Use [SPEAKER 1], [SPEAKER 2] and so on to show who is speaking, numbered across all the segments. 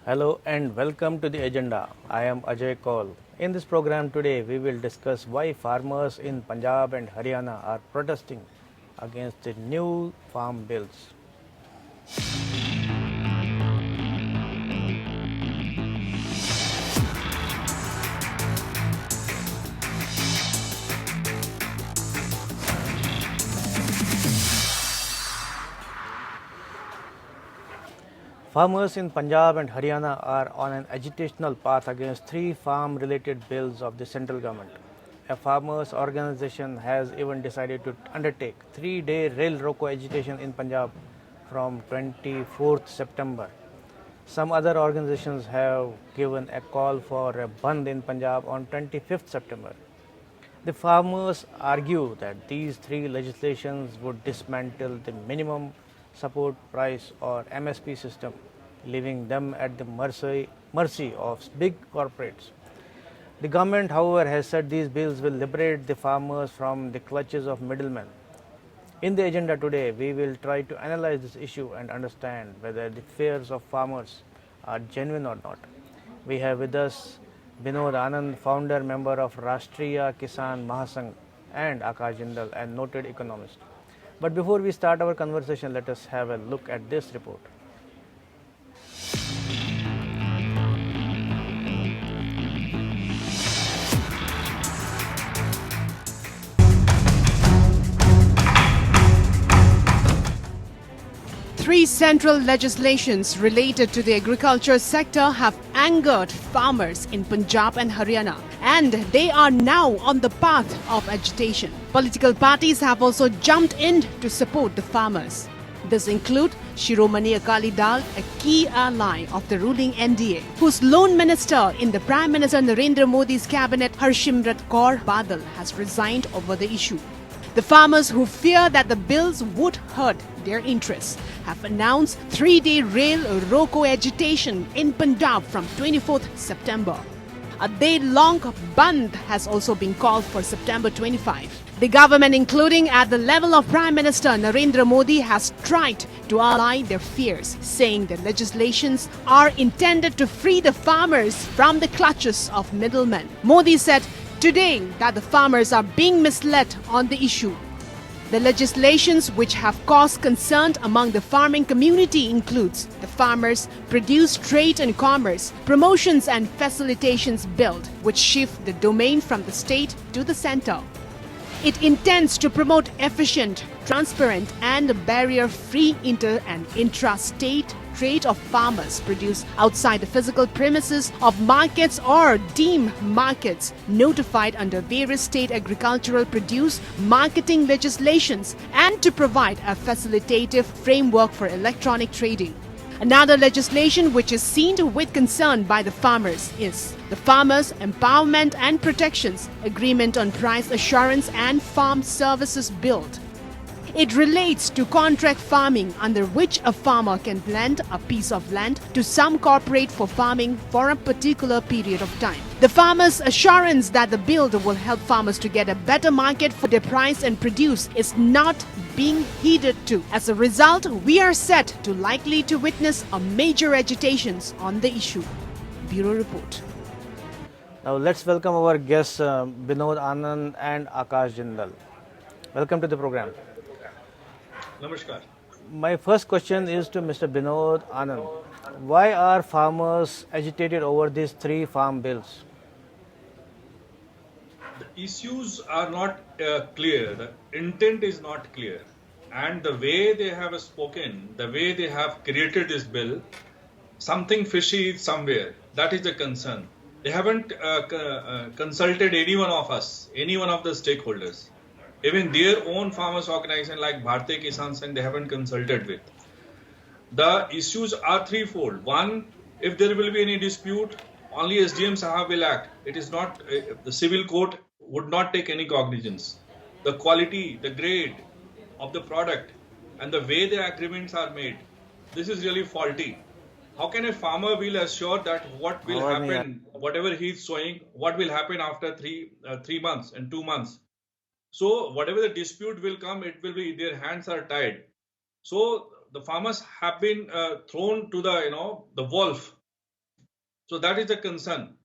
[SPEAKER 1] Hello and welcome to the agenda. I am Ajay Kaul. In this program today, we will discuss why farmers in Punjab and Haryana are protesting against the new farm bills. Farmers in Punjab and Haryana are on an agitational path against three farm related bills of the central government. A farmers' organization has even decided to undertake 3-day rail roko agitation in Punjab from 24th September. Some other organizations have given a call for a Bandh in Punjab on 25th September. The farmers argue that these three legislations would dismantle the minimum support price or MSP system, leaving them at the mercy of big corporates. The government, however, has said these bills will liberate the farmers from the clutches of middlemen. In the agenda today, we will try to analyze this issue and understand whether the fears of farmers are genuine or not. We have with us Binod Anand, founder member of Rashtriya Kisan Mahasangh, and Akash Jindal, a noted economist. But before we start our conversation, let us have a look at this report.
[SPEAKER 2] Three central legislations related to the agriculture sector have angered farmers in Punjab and Haryana, and they are now on the path of agitation. Political parties have also jumped in to support the farmers. This include Shiromani Akali Dal, a key ally of the ruling NDA, whose lone minister in the Prime Minister Narendra Modi's cabinet, Harshimrat Kaur Badal, has resigned over the issue. The farmers who fear that the bills would hurt their interests have announced 3-day rail roko agitation in Punjab from 24th September. A day-long bandh has also been called for September 25. The government, including at the level of Prime Minister Narendra Modi, has tried to allay their fears, saying the legislations are intended to free the farmers from the clutches of middlemen. Modi said today that the farmers are being misled on the issue. The legislations which have caused concern among the farming community includes the Farmers Produce Trade and Commerce Promotions and Facilitations Bill, which shift the domain from the state to the center. It intends to promote efficient, transparent and barrier-free inter- and intra-state trade of farmers produce outside the physical premises of markets or deemed markets notified under various state agricultural produce marketing legislations, and to provide a facilitative framework for electronic trading. Another legislation which is seen with concern by the farmers is the Farmers Empowerment and Protections Agreement on Price Assurance and Farm Services Bill. It relates to contract farming, under which a farmer can lend a piece of land to some corporate for farming for a particular period of time. The farmers' assurance that the bill will help farmers to get a better market for their price and produce is not being heeded to. As a result, we are set to likely to witness a major agitations on the issue. Bureau Report.
[SPEAKER 1] Now let's welcome our guests Binod Anand and Akash Jindal. Welcome to the program.
[SPEAKER 3] Namaskar.
[SPEAKER 1] My first question is to Mr. Binod Anand. Why are farmers agitated over these three farm bills?
[SPEAKER 3] The issues are not clear, the intent is not clear, and the way they have spoken, the way they have created this bill, something fishy is somewhere. That is the concern. They haven't consulted any one of us, any one of the stakeholders. Even their own farmers organization like Bharatiya Kisan Sangh, they haven't consulted with. The issues are threefold. One, if there will be any dispute, only SDM Sahab will act. It is not, the civil court would not take any cognizance. The quality, the grade of the product and the way the agreements are made, this is really faulty. How can a farmer will assure that what will happen, whatever he is sowing, what will happen after 3 months and 2 months? So whatever the dispute will come, it will be, their hands are tied. So the farmers have been thrown to the wolf So that is the concern.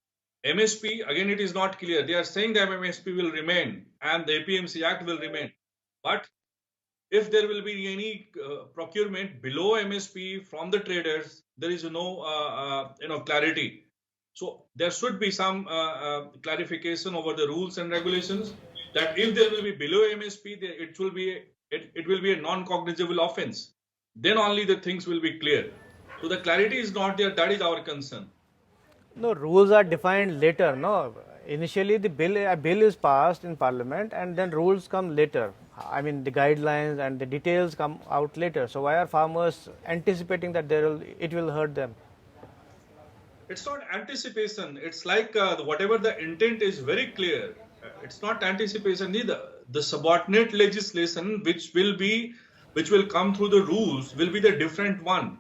[SPEAKER 3] MSP, again, it is not clear. They are saying that MSP will remain and the APMC Act will remain. But if there will be any procurement below MSP from the traders, there is no clarity. So there should be some clarification over the rules and regulations that if there will be below MSP, it will be a non-cognizable offense. Then only the things will be clear. So the clarity is not there. That is our concern.
[SPEAKER 1] No, rules are defined later. No, initially a bill is passed in Parliament, and then rules come later. I mean, the guidelines and the details come out later. So why are farmers anticipating that it will hurt them?
[SPEAKER 3] It's not anticipation. It's like whatever the intent is very clear. It's not anticipation either. The subordinate legislation, which will come through the rules, will be the different one.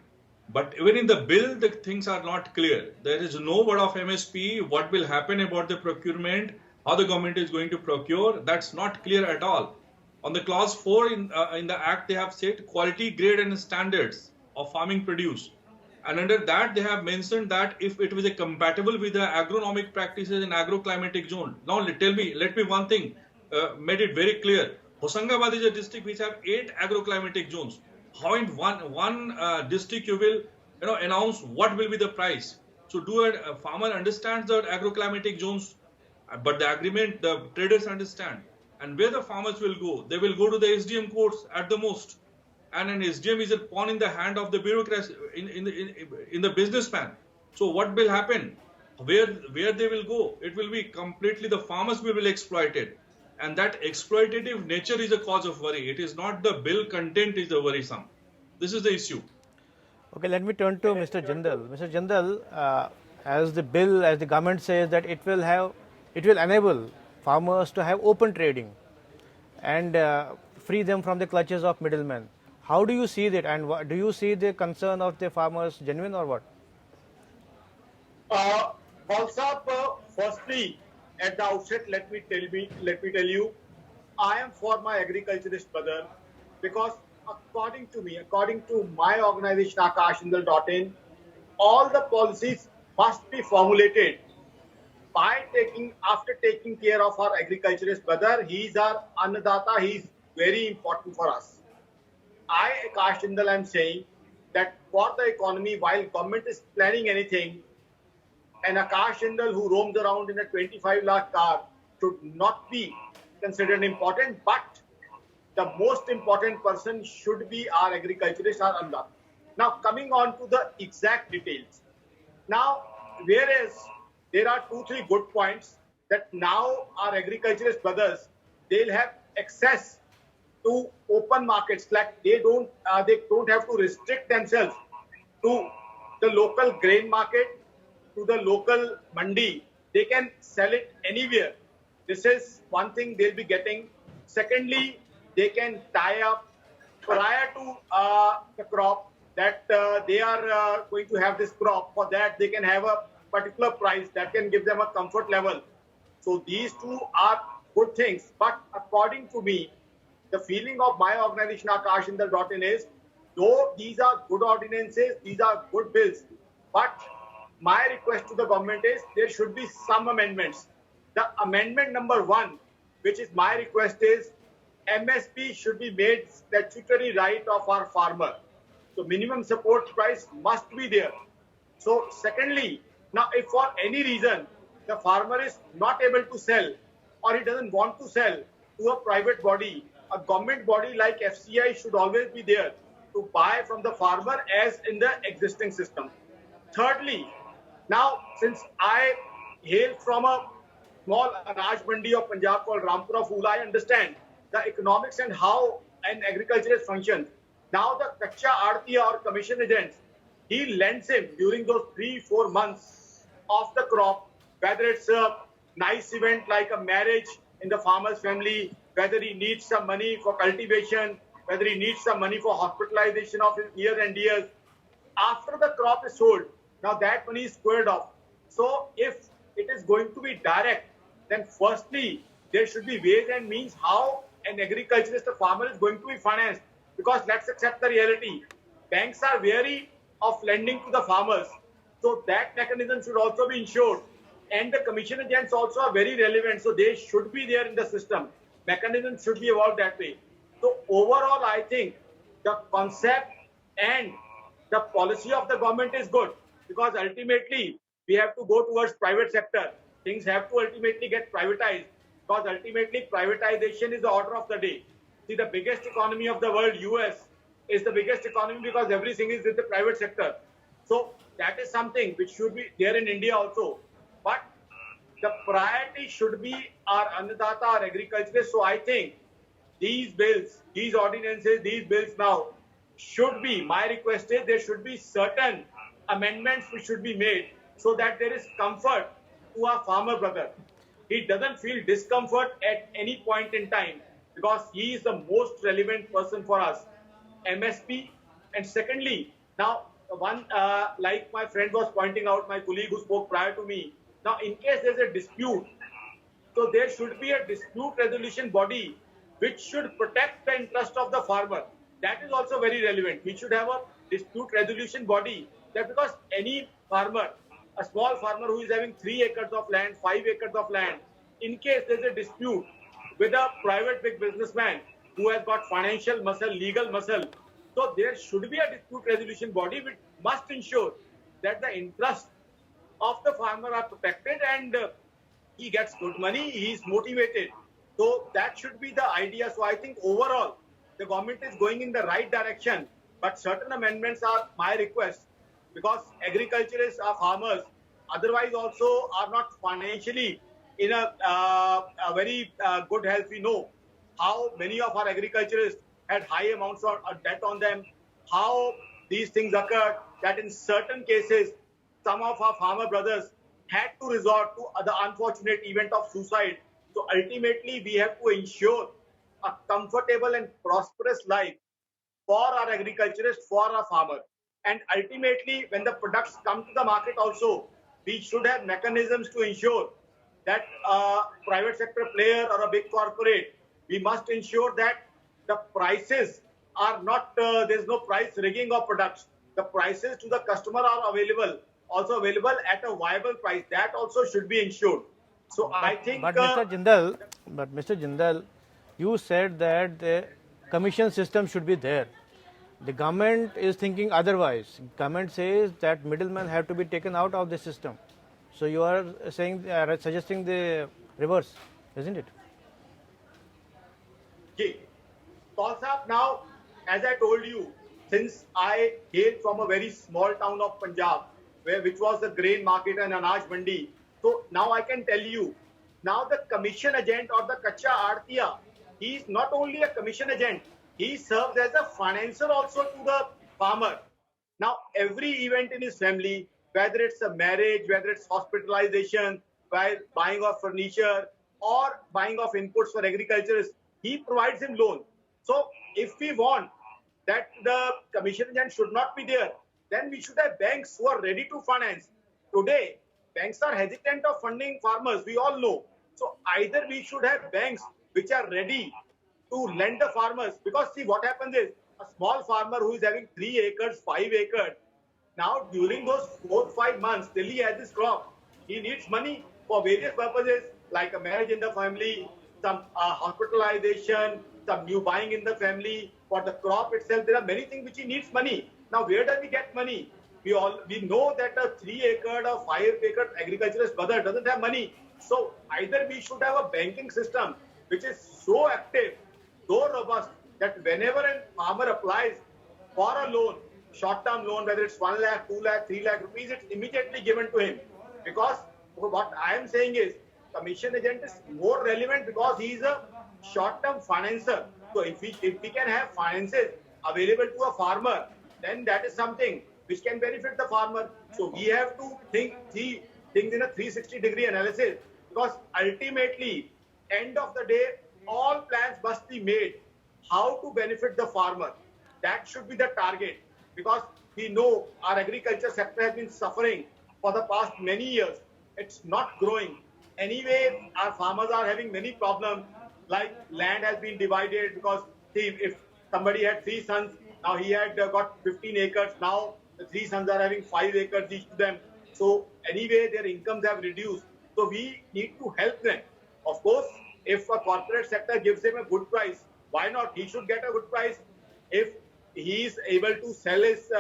[SPEAKER 3] But even in the bill, the things are not clear. There is no word of MSP, what will happen about the procurement, how the government is going to procure. That's not clear at all. On the clause 4 in the Act, they have said quality, grade and standards of farming produce. And under that, they have mentioned that if it was compatible with the agronomic practices in agroclimatic zone. Now, let me one thing, made it very clear. Hosangabad is a district which have 8 agroclimatic zones. How in one district you will announce what will be the price? So do a farmer understands the agroclimatic zones, but the agreement the traders understand. And where the farmers will go, they will go to the SDM courts at the most. And an SDM is a pawn in the hand of the bureaucracy, in the businessman. So what will happen? Where they will go? It will be completely the farmers will be exploited. And that exploitative nature is a cause of worry. It is not the bill content is the worrisome. This is the issue.
[SPEAKER 1] Okay, let me turn to Mr. Jindal. Mr. Jindal, as the government says that it will enable farmers to have open trading and free them from the clutches of middlemen. How do you see that, and do you see the concern of the farmers genuine or what?
[SPEAKER 4] Firstly, at the outset, let me tell you, I am for my agriculturist brother, because according to my organization akashjindal.in, all the policies must be formulated after taking care of our agriculturist brother. He is our annadata. He is very important for us. I, Akash Jindal, am saying that for the economy, while government is planning anything, an Akash Jindal who roams around in a 25 lakh car should not be considered important, but the most important person should be our agriculturist, our Annada. Now, coming on to the exact details. Now, whereas there are 2-3 good points that now our agriculturist brothers, they'll have access to open markets, like they don't have to restrict themselves to the local grain market, to the local mandi. They can sell it anywhere. This is one thing they'll be getting. Secondly, they can tie up prior to the crop that they are going to have this crop. For that, they can have a particular price that can give them a comfort level. So these two are good things. But according to me, the feeling of my organization akashjindal.in is, though these are good ordinances, these are good bills, but my request to the government is there should be some amendments. The amendment number 1, which is my request, is MSP should be made statutory right of our farmer. So minimum support price must be there. So secondly, now if for any reason the farmer is not able to sell, or he doesn't want to sell to a private body, a government body like FCI should always be there to buy from the farmer as in the existing system. Thirdly, now since I hail from a small Anaj Mandi of Punjab called Rampura Fool, I understand the economics and how an agriculturist functions. Now the Kacha Aartiya or commission agents, he lends him during those 3-4 months of the crop, whether it's a nice event like a marriage in the farmer's family, whether he needs some money for cultivation, whether he needs some money for hospitalization of his near and dears. After the crop is sold, now that money is squared off. So if it is going to be direct, then firstly, there should be ways and means how an agriculturist, a farmer, is going to be financed. Because let's accept the reality. Banks are wary of lending to the farmers. So that mechanism should also be ensured. And the commission agents also are very relevant, so they should be there in the system. Mechanism should be evolved that way. So overall, I think the concept and the policy of the government is good, because ultimately we have to go towards private sector. Things have to ultimately get privatized, because ultimately privatization is the order of the day. See, the biggest economy of the world, US, is the biggest economy because everything is with the private sector. So that is something which should be there in India also. But the priority should be our annadata, our agriculturists. So I think these bills, these ordinances, these bills now should be, my request is there should be certain amendments which should be made so that there is comfort to our farmer brother. He doesn't feel discomfort at any point in time, because he is the most relevant person for us, MSP. And secondly, now one, like my friend was pointing out, my colleague who spoke prior to me, now in case there's a dispute, so there should be a dispute resolution body which should protect the interest of the farmer. That is also very relevant. We should have a dispute resolution body, that because any farmer, a small farmer who is having 3 acres of land, 5 acres of land, in case there's a dispute with a private big businessman who has got financial muscle, legal muscle, so there should be a dispute resolution body which must ensure that the interests of the farmer are protected and he gets good money, he is motivated. So that should be the idea. So I think overall, the government is going in the right direction, but certain amendments are my request, because agriculturists are farmers, otherwise also are not financially in a very good health. We know how many of our agriculturists had high amounts of debt on them, how these things occurred, that in certain cases, some of our farmer brothers had to resort to the unfortunate event of suicide. So ultimately, we have to ensure a comfortable and prosperous life for our agriculturists, for our farmers. And ultimately, when the products come to the market also, we should have mechanisms to ensure that a private sector player or a big corporate, we must ensure that the prices are not, there's no price rigging of products. The prices to the customer are also available at a viable price. That also should be ensured. So I think...
[SPEAKER 1] But Mr. Jindal, you said that the commission system should be there. The government is thinking otherwise. Government says that middlemen have to be taken out of the system. So you are saying, suggesting the reverse, isn't it?
[SPEAKER 4] Okay. Kaul-saab, now, as I told you, since I hail from a very small town of Punjab, which was the grain market and Anaj Mandi, so now I can tell you, now the commission agent or the Kacha Aartiya, he is not only a commission agent, he serves as a financer also to the farmer. Now, every event in his family, whether it's a marriage, whether it's hospitalization, while buying of furniture or buying of inputs for agriculturists, he provides him loan. So if we want that the commission agent should not be there, then we should have banks who are ready to finance. Today, banks are hesitant of funding farmers, we all know. So either we should have banks which are ready to lend the farmers, because see what happens is, a small farmer who is having 3 acres, 5 acres, now during those 4-5 months till he has his crop, he needs money for various purposes like a marriage in the family, some hospitalization, some new buying in the family, for the crop itself. There are many things which he needs money. Now where does he get money? We know that a 3 acre or 5 acre agriculturist brother doesn't have money. So either we should have a banking system which is so active, so robust, that whenever a farmer applies for a loan, short-term loan, whether it's 1 lakh, 2 lakh, 3 lakh rupees, it's immediately given to him. Because what I am saying is, commission agent is more relevant because he is a short-term financer. So if we can have finances available to a farmer, then that is something which can benefit the farmer. So we have to think things in a 360-degree analysis, because ultimately, end of the day, all plans must be made how to benefit the farmer. That should be the target, because we know our agriculture sector has been suffering for the past many years. It's not growing. Anyway, our farmers are having many problems, like land has been divided, because see, if somebody had 3 sons, now he had got 15 acres. Now The three sons are having 5 acres each to them. So anyway, their incomes have reduced. So we need to help them. Of course, if a corporate sector gives him a good price, why not? He should get a good price. If he is able to sell his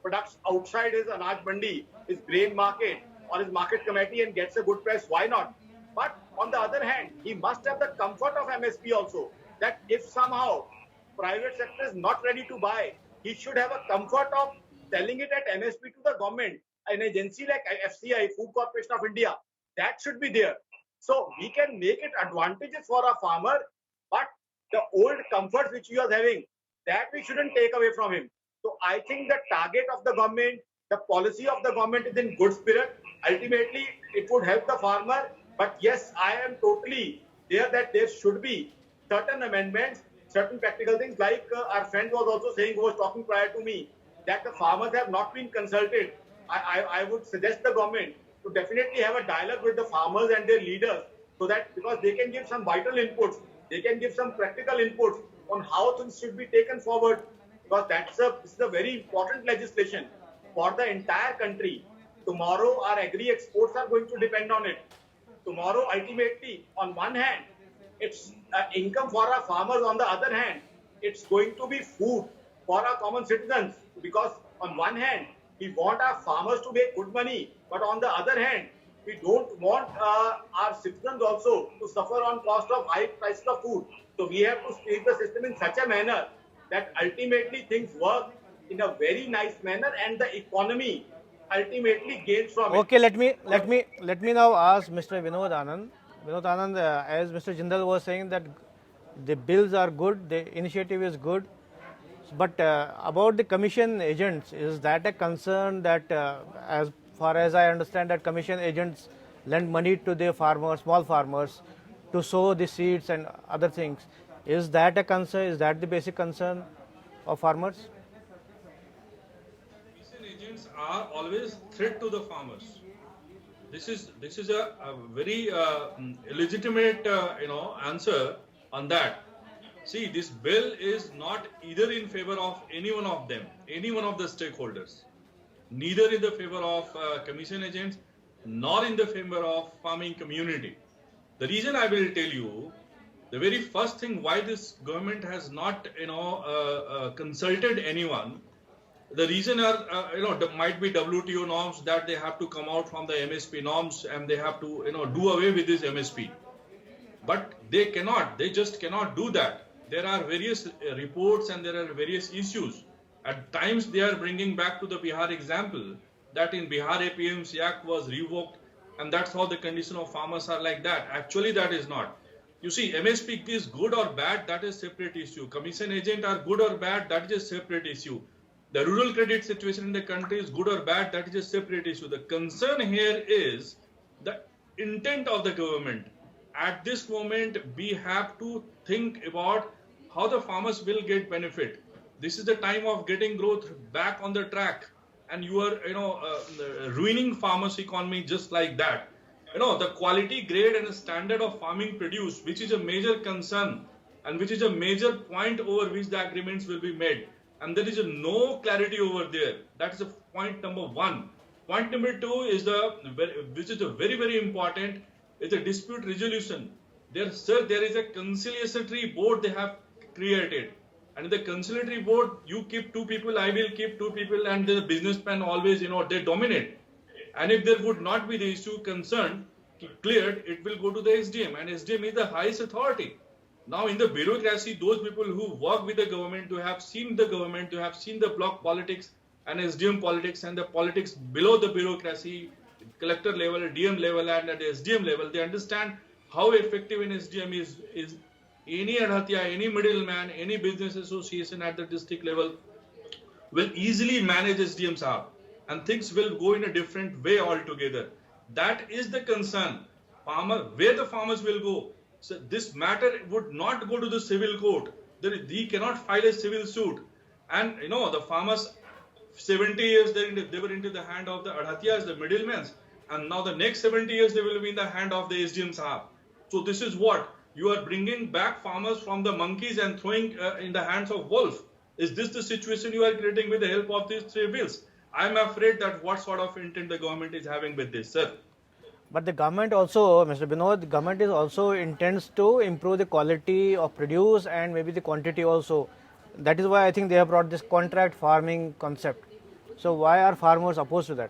[SPEAKER 4] products outside his Anaj Mandi, his grain market, or his market committee and gets a good price, why not? But on the other hand, he must have the comfort of MSP also. That if somehow private sector is not ready to buy, he should have a comfort of selling it at MSP to the government. An agency like FCI, Food Corporation of India, that should be there. So we can make it advantages for a farmer, but the old comforts which he was having, that we shouldn't take away from him. So I think the target of the government, the policy of the government is in good spirit. Ultimately, it would help the farmer. But yes, I am totally there that there should be certain amendments, certain practical things, like our friend was also saying, who was talking prior to me, that the farmers have not been consulted. I would suggest the government to definitely have a dialogue with the farmers and their leaders, so that because they can give some vital inputs, they can give some practical inputs on how things should be taken forward, because this is a very important legislation for the entire country. Tomorrow, our agri exports are going to depend on it. Tomorrow, ultimately, on one hand, it's income for our farmers. On the other hand, it's going to be food for our common citizens. Because on one hand, we want our farmers to make good money, but on the other hand, we don't want our citizens also to suffer on cost of high prices of food. So we have to stage the system in such a manner that ultimately things work in a very nice manner and the economy ultimately gains from it.
[SPEAKER 1] Okay, let me now ask Mr. Vinod Anand. Vinod Anand, as Mr. Jindal was saying that the bills are good, the initiative is good, but about the commission agents, is that a concern that as far as I understand that commission agents lend money to the farmers, small farmers, to sow the seeds and other things. Is that a concern? Is that the basic concern of farmers?
[SPEAKER 3] Commission agents are always threat to the farmers. This is a very legitimate answer on that. See, this bill is not either in favor of any one of them, any one of the stakeholders, neither in the favor of commission agents, nor in the favor of farming community. The reason I will tell you, the very first thing why this government has not consulted anyone. The reason are, there might be WTO norms that they have to come out from the MSP norms and they have to, do away with this MSP. But they just cannot do that. There are various reports and there are various issues. At times they are bringing back to the Bihar example that in Bihar APMC Act was revoked and that's how the condition of farmers are like that. Actually, that is not. You see, MSP is good or bad, that is a separate issue. Commission agent are good or bad, that is a separate issue. The rural credit situation in the country is good or bad, that is a separate issue. The concern here is the intent of the government. At this moment, we have to think about how the farmers will get benefit. This is the time of getting growth back on the track, and you are, ruining farmers' economy just like that. The quality, grade, and standard of farming produce, which is a major concern, and which is a major point over which the agreements will be made. And there is no clarity over there. That is a point number one. Point number two is which is a very, very important, is the dispute resolution. There is a conciliatory board they have created. And in the conciliatory board, you keep two people, I will keep two people, and the businessmen always, they dominate. And if there would not be the issue concerned, cleared, it will go to the SDM. And SDM is the highest authority. Now, in the bureaucracy, those people who work with the government, to have seen the government, to have seen the block politics and SDM politics and the politics below the bureaucracy, collector level, DM level, and at the SDM level, they understand how effective in SDM is any adhatya, any middleman, any business association at the district level will easily manage SDMs up, and things will go in a different way altogether. That is the concern. Where the farmers will go. So this matter would not go to the civil court. He cannot file a civil suit. And the farmers, 70 years they were into the hand of the adhatyas, the middlemen, and now the next 70 years they will be in the hand of the SDM Sahab. So this is what you are bringing back farmers from the monkeys and throwing in the hands of wolf. Is this the situation you are creating with the help of these three bills? I'm afraid that what sort of intent the government is having with this, sir.
[SPEAKER 1] But the government also, Mr. Binod, the government is also intends to improve the quality of produce and maybe the quantity also. That is why I think they have brought this contract farming concept. So why are farmers opposed to that?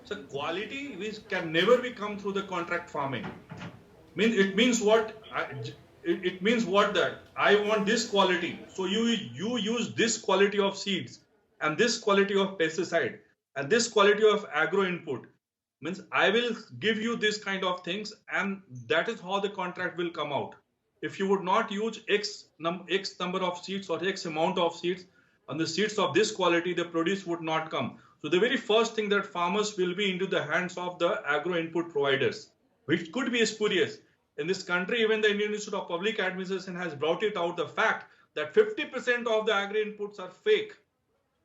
[SPEAKER 3] So quality which can never be come through the contract farming. It means what? It means what that I want this quality. So you use this quality of seeds and this quality of pesticide and this quality of agro input. Means I will give you this kind of things, and that is how the contract will come out. If you would not use X number of seeds or X amount of seeds on the seeds of this quality, the produce would not come. So the very first thing that farmers will be into the hands of the agro input providers, which could be spurious. In this country, even the Indian Institute of Public Administration has brought it out the fact that 50% of the agri inputs are fake.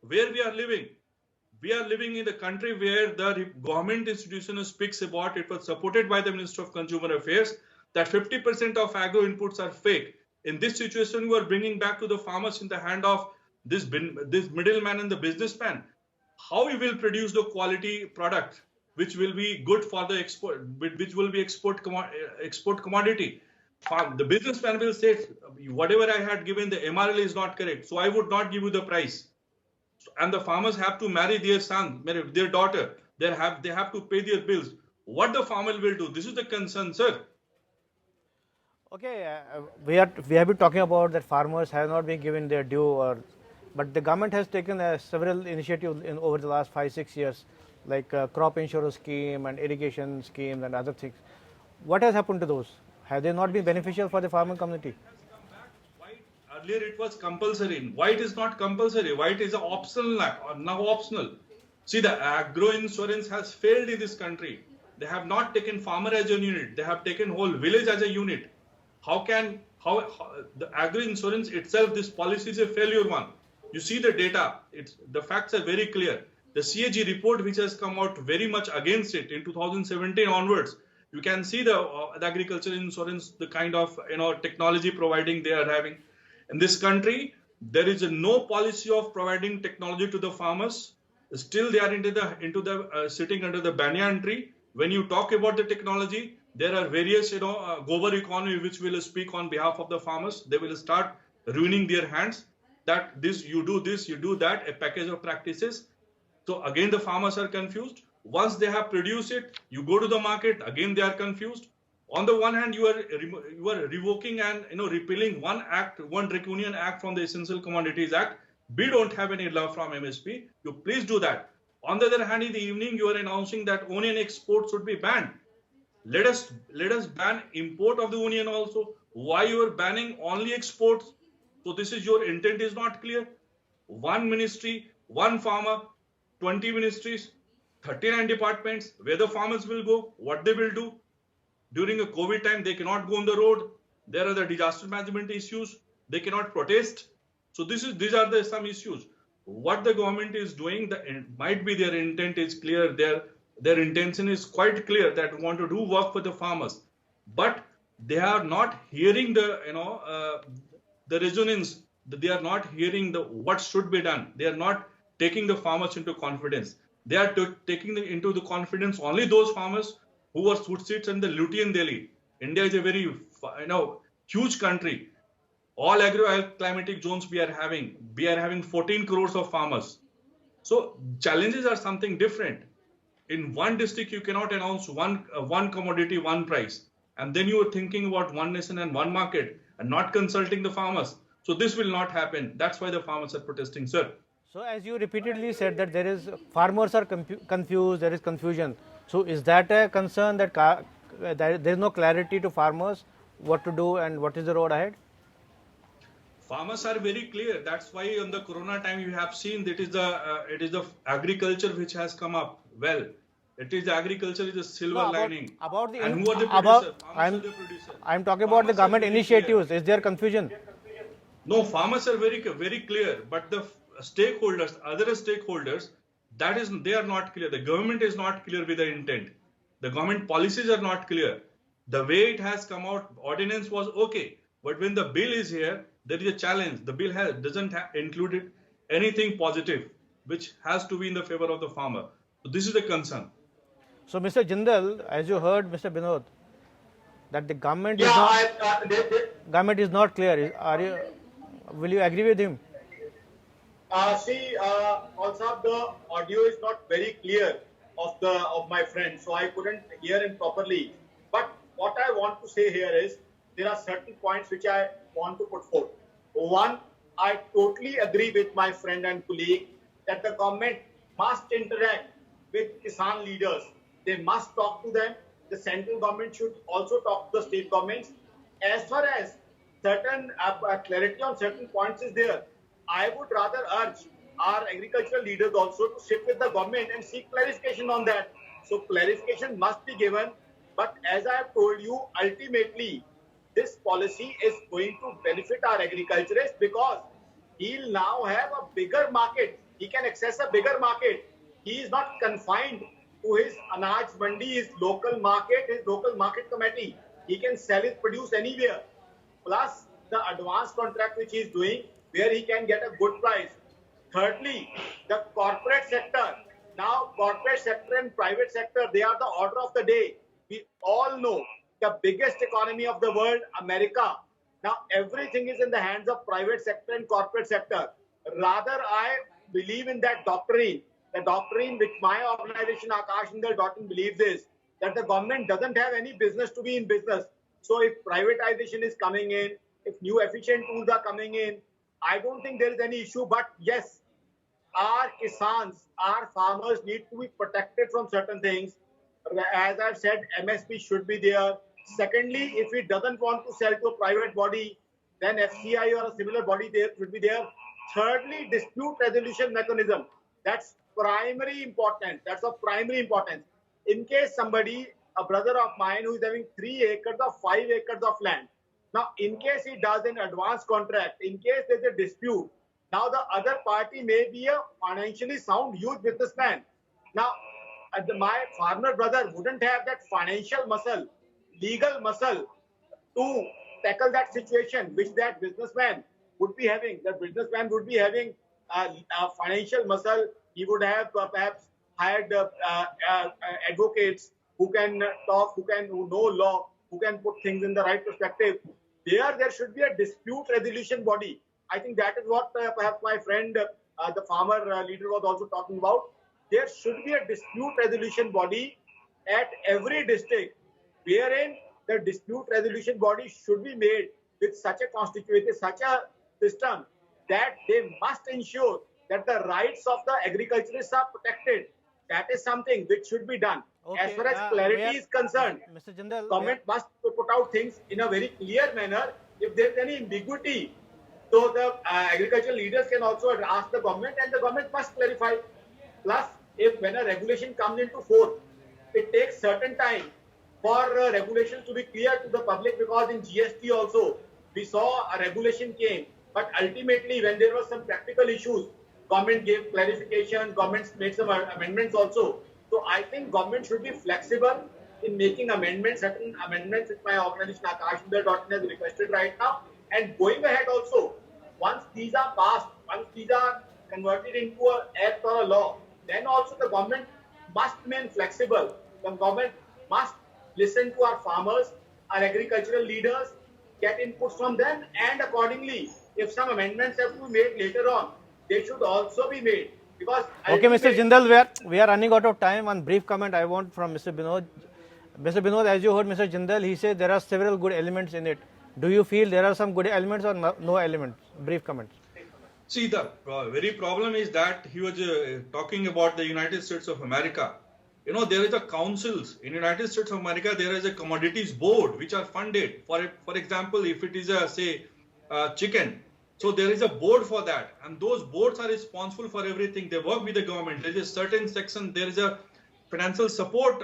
[SPEAKER 3] Where we are living in the country where the government institution speaks about, it was supported by the Minister of Consumer Affairs, that 50% of agro inputs are fake. In this situation, we are bringing back to the farmers in the hand of this middleman and the businessman. How we will produce the quality product which will be good for the export, which will be export commodity. The businessman will say, whatever I had given, the MRL is not correct, so I would not give you the price. And the farmers have to marry their son, their daughter. They have to pay their bills. What the farmer will do? This is the concern, sir.
[SPEAKER 1] Okay, we have been talking about that farmers have not been given their due, but the government has taken several initiatives over the last 5-6 years, like crop insurance scheme and irrigation schemes and other things. What has happened to those? Have they not been beneficial for the farmer community?
[SPEAKER 3] Earlier it was compulsory. Why it is not compulsory? Why it is optional now? Optional. See, the agro insurance has failed in this country. They have not taken farmer as a unit. They have taken whole village as a unit. How the agro insurance itself, this policy is a failure one. You see the data. The facts are very clear. The CAG report, which has come out very much against it in 2017 onwards, you can see the agriculture insurance, the kind of technology providing they are having. In this country, there is no policy of providing technology to the farmers. Still, they are sitting under the banyan tree. When you talk about the technology, there are various gobar economy which will speak on behalf of the farmers. They will start ruining their hands. That you do that, a package of practices. So again, the farmers are confused. Once they have produced it, you go to the market. Again, they are confused. On the one hand, you are revoking and repealing one draconian act from the Essential Commodities Act. We don't have any love from MSP. You please do that. On the other hand, in the evening, you are announcing that onion exports should be banned. Let us ban import of the onion also. Why you are banning only exports? So this is your intent is not clear. One ministry, one farmer, 20 ministries, 39 departments. Where the farmers will go, what they will do. During a COVID time, they cannot go on the road. There are the disaster management issues. They cannot protest. So these are some issues. What the government is doing, might be their intent is clear. Their intention is quite clear that they want to do work for the farmers, but they are not hearing the resonance. They are not hearing what should be done. They are not taking the farmers into confidence. They are taking into the confidence only those farmers who sit in the Lutein Delhi. India is a very huge country. All agro-climatic zones we are having 14 crores of farmers. So challenges are something different. In one district, you cannot announce one commodity, one price. And then you are thinking about one nation and one market and not consulting the farmers. So this will not happen. That's why the farmers are protesting, sir.
[SPEAKER 1] So as you repeatedly said that farmers are confused, there is confusion. So is that a concern that there is no clarity to farmers what to do and what is the road ahead?
[SPEAKER 3] Farmers are very clear. That's why on the Corona time you have seen that it is the agriculture which has come up well. It is agriculture is a silver lining. And who are the producers? Farmers are the producers.
[SPEAKER 1] I'm talking about the government initiatives. Is there confusion?
[SPEAKER 3] No, farmers are very clear, but the stakeholders, other stakeholders, they are not clear. The government is not clear with the intent. The government policies are not clear. The way it has come out, ordinance was okay, but when the bill is here, there is a challenge. The bill doesn't include anything positive. which has to be in the favor of the farmer. So this is the concern.
[SPEAKER 1] So, Mr. Jindal, as you heard, Mr. Binod, that the government government is not clear. Will you agree with him?
[SPEAKER 4] Also the audio is not very clear of my friend, so I couldn't hear him properly. But what I want to say here is there are certain points which I want to put forth. One, I totally agree with my friend and colleague that the government must interact with Kisan leaders. They must talk to them. The central government should also talk to the state governments. As far as certain clarity on certain points is there, I would rather urge our agricultural leaders also to sit with the government and seek clarification on that. So clarification must be given. But as I have told you, ultimately, this policy is going to benefit our agriculturists because he'll now have a bigger market. He can access a bigger market. He is not confined to his Anaj Mandi, his local market committee. He can sell his produce anywhere. Plus the advance contract which he is doing, where he can get a good price. Thirdly, the corporate sector. Now, corporate sector and private sector, they are the order of the day. We all know the biggest economy of the world, America. Now, everything is in the hands of private sector and corporate sector. Rather, I believe in that doctrine. The doctrine which my organization, Akash Jindal believes is that the government doesn't have any business to be in business. So if privatization is coming in, if new efficient tools are coming in, I don't think there is any issue. But yes, our Kisans, our farmers need to be protected from certain things. As I've said, MSP should be there. Secondly, if he doesn't want to sell to a private body, then FCI or a similar body there should be there. Thirdly, dispute resolution mechanism. That's primary important. That's of primary importance. In case somebody, a brother of mine who is having 3 acres or 5 acres of land, now in case he does an advance contract, in case there's a dispute, now the other party may be a financially sound huge businessman. Now, my farmer brother wouldn't have that financial muscle, legal muscle to tackle that situation which that businessman would be having. The businessman would be having a financial muscle. He would have perhaps hired advocates who can talk, who know law, who can put things in the right perspective. There should be a dispute resolution body. I think that is what perhaps my friend, the farmer leader, was also talking about. There should be a dispute resolution body at every district, wherein the dispute resolution body should be made with such a constitution, such a system that they must ensure that the rights of the agriculturists are protected. That is something which should be done.
[SPEAKER 1] Okay,
[SPEAKER 4] as far as clarity is concerned,
[SPEAKER 1] Mr. Jindal,
[SPEAKER 4] government must put out things in a very clear manner. If there is any ambiguity, so the agricultural leaders can also ask the government, and the government must clarify. Plus, if when a regulation comes into force, it takes certain time for regulations to be clear to the public, because in GST also we saw a regulation came, but ultimately when there were some practical issues, government gave clarification, government made some amendments also. So I think government should be flexible in making amendments, certain amendments which my organization Akash has requested right now. And going ahead also, once these are passed, once these are converted into an act or a law, then also the government must remain flexible. The government must listen to our farmers, our agricultural leaders, get inputs from them, and accordingly, if some amendments have to be made later on, they should also be made. Because
[SPEAKER 1] okay, Mr. Jindal, we are running out of time. One brief comment I want from Mr. Binod. Mr. Binod, as you heard Mr. Jindal, he said there are several good elements in it. Do you feel there are some good elements or no elements? Brief comments.
[SPEAKER 3] See, the very problem is that he was talking about the United States of America. You know, there is a councils in United States of America. There is a commodities board which are funded. For example, if it is a chicken, so there is a board for that, and those boards are responsible for everything. They work with the government. There is a certain section. There is a financial support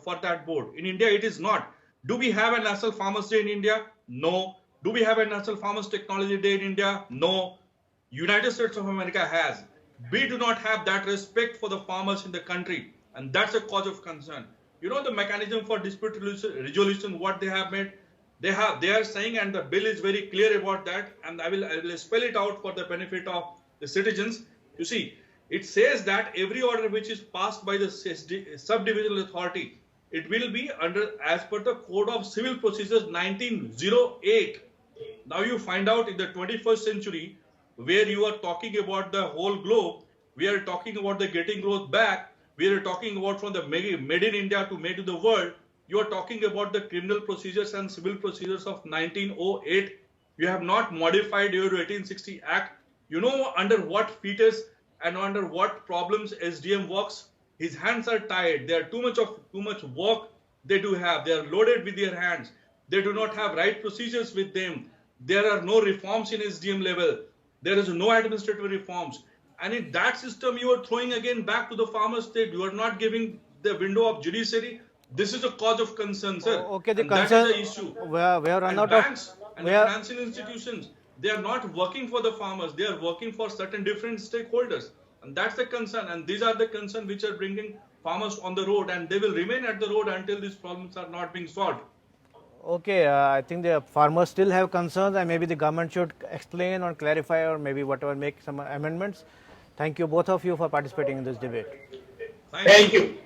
[SPEAKER 3] for that board. In India, it is not. Do we have a National Farmers Day in India? No. Do we have a National Farmers Technology Day in India? No. United States of America has. We do not have that respect for the farmers in the country, and that's a cause of concern. You know the mechanism for dispute resolution, what they have made? They are saying, and the bill is very clear about that, and I will spell it out for the benefit of the citizens. You see, It says that every order which is passed by the subdivisional authority, it will be under as per the Code of Civil Procedures 1908. Now you find out in the 21st century, where you are talking about the whole globe, we are talking about the getting growth back, we are talking about from the made in India to made in the world, you are talking about the criminal procedures and civil procedures of 1908. You have not modified your 1860 Act. You know under what fetus and under what problems SDM works. His hands are tied. They are too much work they do have. They are loaded with their hands. They do not have right procedures with them. There are no reforms in SDM level. There is no administrative reforms. And in that system, you are throwing again back to the farmer state. You are not giving the window of judiciary. This is a cause of concern, sir.
[SPEAKER 1] Okay, the
[SPEAKER 3] and
[SPEAKER 1] concern,
[SPEAKER 3] that is the issue.
[SPEAKER 1] we have run
[SPEAKER 3] And
[SPEAKER 1] out
[SPEAKER 3] banks
[SPEAKER 1] of,
[SPEAKER 3] and
[SPEAKER 1] we
[SPEAKER 3] the
[SPEAKER 1] are,
[SPEAKER 3] financial institutions, they are not working for the farmers. They are working for certain different stakeholders. And that's the concern. And these are the concerns which are bringing farmers on the road. And they will remain at the road until these problems are not being solved.
[SPEAKER 1] okay, I think the farmers still have concerns, and maybe the government should explain or clarify, or maybe whatever, make some amendments. Thank you both of you for participating in this debate.
[SPEAKER 3] Thank you.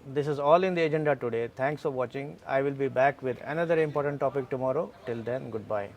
[SPEAKER 1] This is all in the agenda today. Thanks for watching. I will be back with another important topic tomorrow. Till then, goodbye.